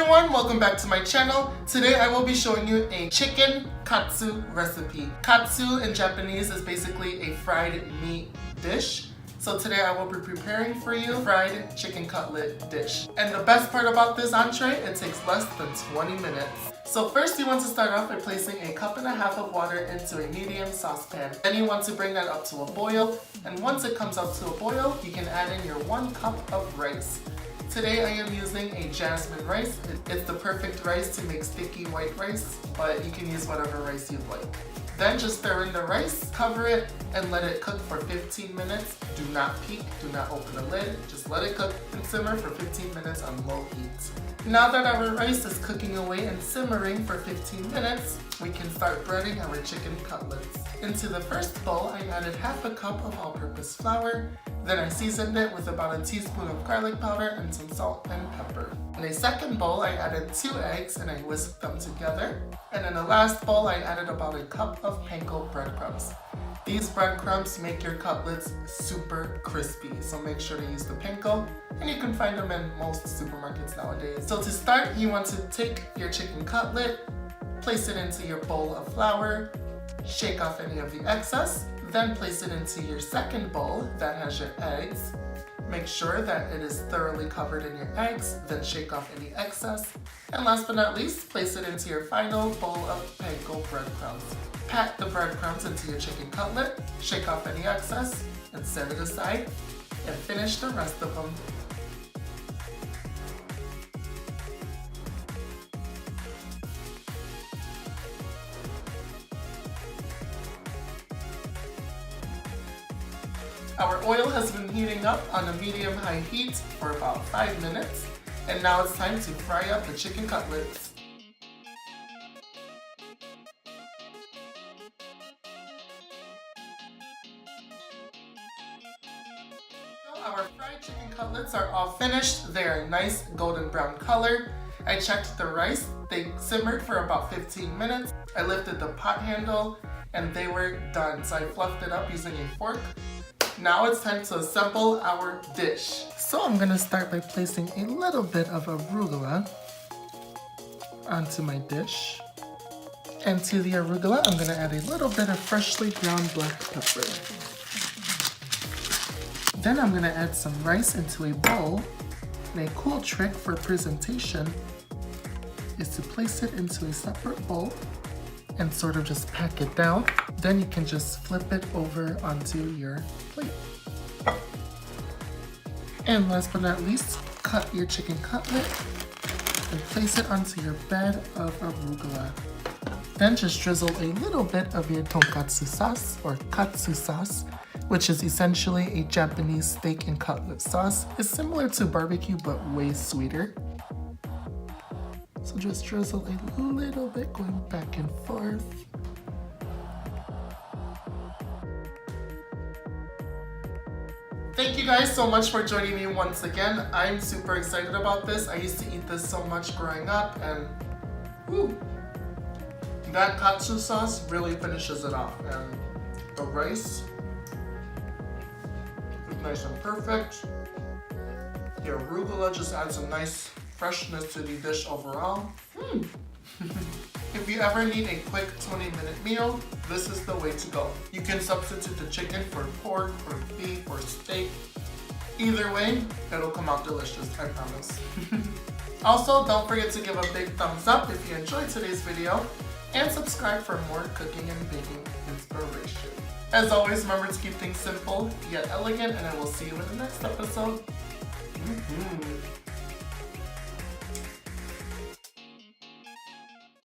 everyone, welcome back to my channel. Today I will be showing you a chicken katsu recipe. Katsu in Japanese is basically a fried meat dish. So today I will be preparing for you a fried chicken cutlet dish. And the best part about this entree, it takes less than 20 minutes. So first you want to start off by placing a cup and a half of water into a medium saucepan. Then you want to bring that up to a boil. And once it comes up to a boil, you can add in your 1 cup of rice. Today I am using a jasmine rice. It's the perfect rice to make sticky white rice, but you can use whatever rice you'd like. Then just stir in the rice, cover it, and let it cook for 15 minutes. Do not peek, do not open the lid, just let it cook and simmer for 15 minutes on low heat. Now that our rice is cooking away and simmering for 15 minutes, we can start breading our chicken cutlets. Into the first bowl, I added half a cup of all-purpose flour. Then I seasoned it with about a teaspoon of garlic powder and some salt and pepper. In a second bowl, I added 2 eggs and I whisked them together. And in the last bowl, I added about a cup of panko breadcrumbs. These breadcrumbs make your cutlets super crispy, so make sure to use the panko, and you can find them in most supermarkets nowadays. So to start, you want to take your chicken cutlet, place it into your bowl of flour, shake off any of the excess, then place it into your second bowl that has your eggs. Make sure that it is thoroughly covered in your eggs, then shake off any excess. And last but not least, place it into your final bowl of panko breadcrumbs. Pat the breadcrumbs into your chicken cutlet, shake off any excess, and set it aside, and finish the rest of them. Our oil has been heating up on a medium-high heat for about 5 minutes, and now it's time to fry up the chicken cutlets. So our fried chicken cutlets are all finished. They're a nice golden brown color. I checked the rice. They simmered for about 15 minutes. I lifted the pot handle and they were done. So I fluffed it up using a fork. Now it's time to assemble our dish. So I'm gonna start by placing a little bit of arugula onto my dish. And to the arugula, I'm gonna add a little bit of freshly ground black pepper. Then I'm gonna add some rice into a bowl. And a cool trick for presentation is to place it into a separate bowl and sort of just pack it down. Then you can just flip it over onto your plate. And last but not least, cut your chicken cutlet and place it onto your bed of arugula. Then just drizzle a little bit of your tonkatsu sauce or katsu sauce, which is essentially a Japanese steak and cutlet sauce. It's similar to barbecue but way sweeter. So just drizzle a little bit going back and forth. Thank you guys so much for joining me once again. I'm super excited about this. I used to eat this so much growing up and whew, that katsu sauce really finishes it off. And the rice is nice and perfect. The arugula just adds a nice freshness to the dish overall. If you ever need a quick 20-minute meal, this is the way to go. You can substitute the chicken for pork, or beef, or steak. Either way, it'll come out delicious, I promise. Also, don't forget to give a big thumbs up if you enjoyed today's video, and subscribe for more cooking and baking inspiration. As always, remember to keep things simple yet elegant, and I will see you in the next episode.